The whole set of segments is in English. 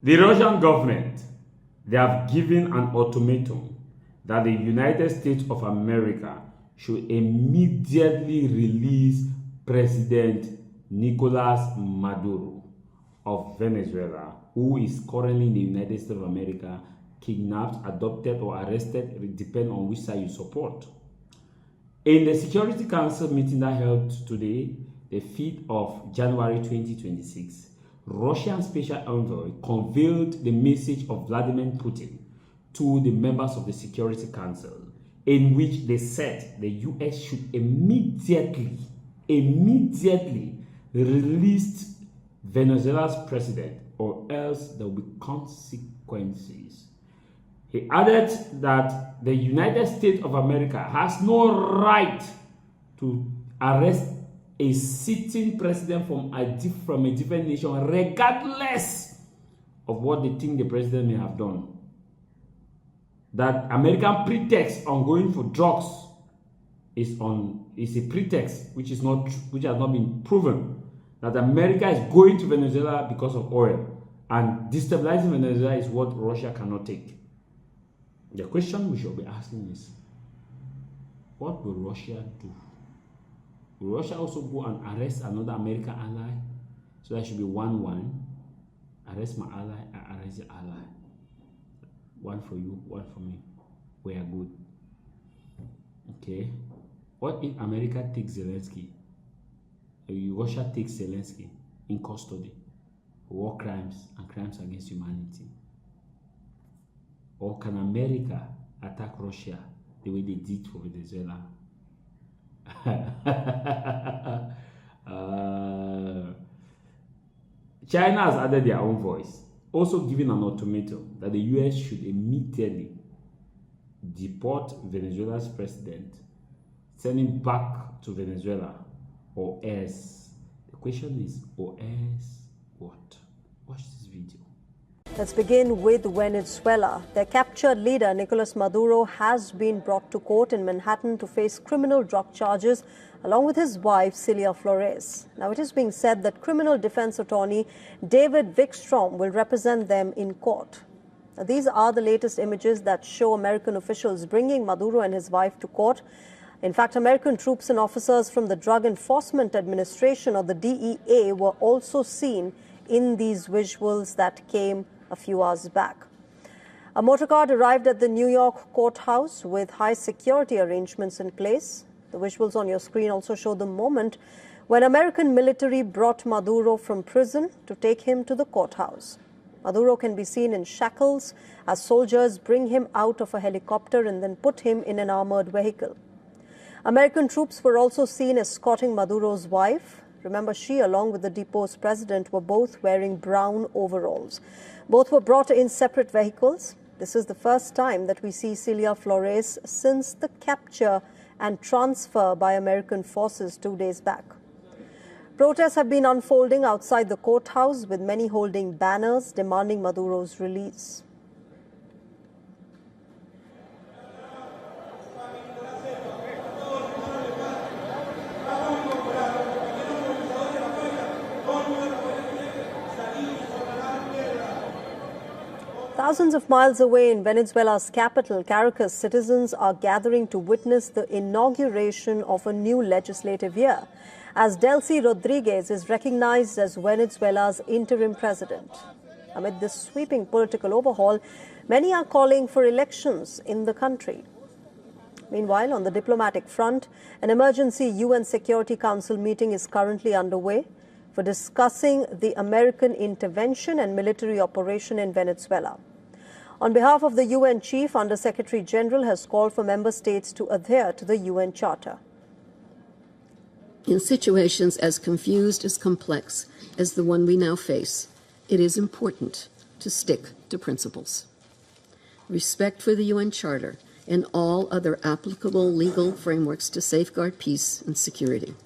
The Russian government, they have given an ultimatum that the United States of America should immediately release President Nicolas Maduro of Venezuela, who is currently in the United States of America, kidnapped, adopted, or arrested, depending on which side you support. In the Security Council meeting that held today, the 5th of January 2026, Russian Special Envoy conveyed the message of Vladimir Putin to the members of the Security Council, in which they said the US should immediately release Venezuela's president, or else there will be consequences. He added that the United States of America has no right to arrest a sitting president from a different nation, regardless of what they think the president may have done. That American pretext on going for drugs is a pretext which has not been proven. That America is going to Venezuela because of oil, and destabilizing Venezuela is what Russia cannot take. The question we should be asking is, what will Russia do? Will Russia also go and arrest another American ally? So that should be 1-1. Arrest my ally, I arrest your ally. One for you, one for me. We are good. Okay. What if America takes Zelensky? Russia takes Zelensky in custody for war crimes and crimes against humanity? Or can America attack Russia the way they did for Venezuela? China has added their own voice, also giving an ultimatum that the US should immediately deport Venezuela's president, send him back to Venezuela, or else. The question is, or else what? Watch this video. Let's begin with Venezuela. Their captured leader, Nicolas Maduro, has been brought to court in Manhattan to face criminal drug charges, along with his wife, Celia Flores. Now, it is being said that criminal defense attorney David Wikstrom will represent them in court. Now, these are the latest images that show American officials bringing Maduro and his wife to court. In fact, American troops and officers from the Drug Enforcement Administration, or the DEA, were also seen in these visuals that came a few hours back. A motorcar arrived at the New York courthouse with high security arrangements in place. The visuals on your screen also show the moment when American military brought Maduro from prison to take him to the courthouse. Maduro can be seen in shackles as soldiers bring him out of a helicopter and then put him in an armored vehicle. American troops were also seen escorting Maduro's wife. Remember, she, along with the deposed president, were both wearing brown overalls. Both were brought in separate vehicles. This is the first time that we see Celia Flores since the capture and transfer by American forces 2 days back. Protests have been unfolding outside the courthouse, with many holding banners demanding Maduro's release. Thousands of miles away in Venezuela's capital, Caracas, citizens are gathering to witness the inauguration of a new legislative year, as Delcy Rodriguez is recognized as Venezuela's interim president. Amid this sweeping political overhaul, many are calling for elections in the country. Meanwhile, on the diplomatic front, an emergency UN Security Council meeting is currently underway for discussing the American intervention and military operation in Venezuela. On behalf of the UN Chief, Under-Secretary General has called for member states to adhere to the UN Charter. In situations as confused as complex as the one we now face, it is important to stick to principles. Respect for the UN Charter and all other applicable legal frameworks to safeguard peace and security.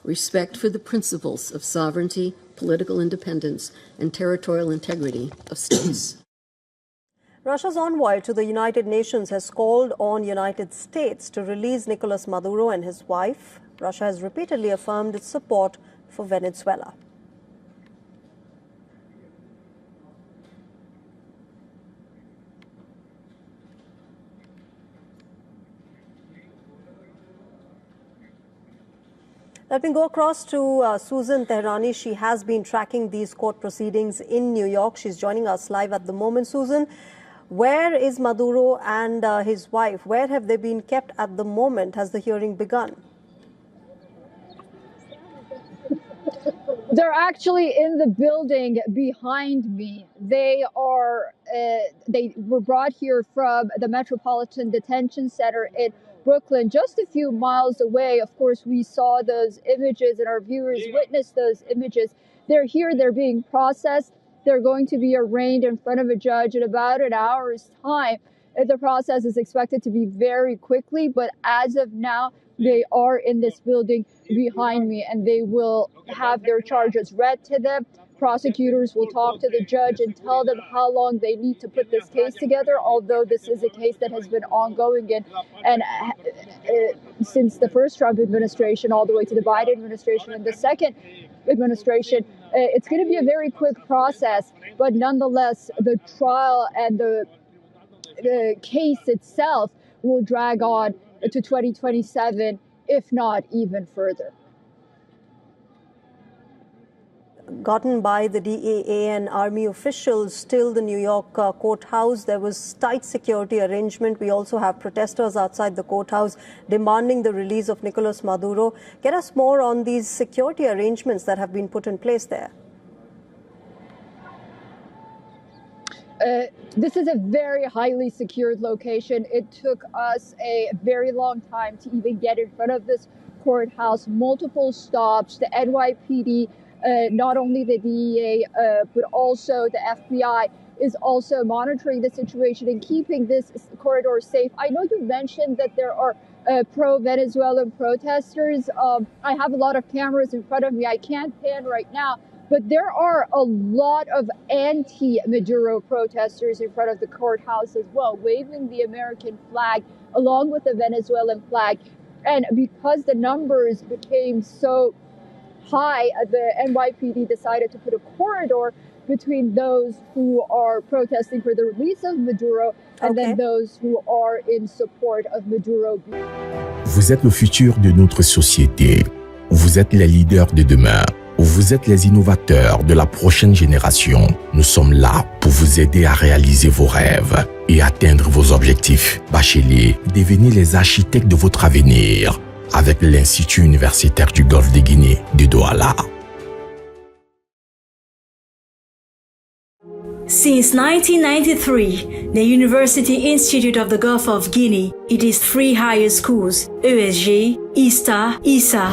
Respect for the principles of sovereignty, political independence, and territorial integrity of states. Russia's envoy to the United Nations has called on United States to release Nicolas Maduro and his wife. Russia has repeatedly affirmed its support for Venezuela. Let me go across to Susan Tehrani. She has been tracking these court proceedings in New York. She's joining us live at the moment. Susan, where is Maduro and his wife? Where have they been kept at the moment? Has the hearing begun? They're actually in the building behind me. They were brought here from the Metropolitan Detention Center in Brooklyn, just a few miles away. Of course, we saw those images and our viewers witnessed those images. They're here, they're being processed. They're going to be arraigned in front of a judge in about an hour's time. The process is expected to be very quickly, but as of now, they are in this building behind me and they will have their charges read to them. Prosecutors will talk to the judge and tell them how long they need to put this case together, although this is a case that has been ongoing and since the first Trump administration all the way to the Biden administration and the second administration. It's going to be a very quick process, but nonetheless, the trial and the case itself will drag on to 2027, if not even further. Gotten by the DEA and Army officials, still the New York courthouse. There was tight security arrangement. We also have protesters outside the courthouse demanding the release of Nicolas Maduro. Get us more on these security arrangements that have been put in place there. This is a very highly secured location. It took us a very long time to even get in front of this courthouse. Multiple stops, the NYPD, not only the DEA, but also the FBI is also monitoring the situation and keeping this corridor safe. I know you mentioned that there are pro-Venezuelan protesters. I have a lot of cameras in front of me. I can't pan right now. But there are a lot of anti-Maduro protesters in front of the courthouse as well, waving the American flag along with the Venezuelan flag. And because the numbers became so high, the NYPD decided to put a corridor between those who are protesting for the release of Maduro and then those who are in support of Maduro. Vous êtes le futur de notre société. Vous êtes les leaders de demain. Vous êtes les innovateurs de la prochaine génération. Nous sommes là pour vous aider à réaliser vos rêves et atteindre vos objectifs. Bacheliers, devenez les architectes de votre avenir avec l'Institut universitaire du Golfe de Guinée de Douala. Since 1993, the University Institute of the Gulf of Guinea, it is 3 higher schools, ESG, ISTA, ISA,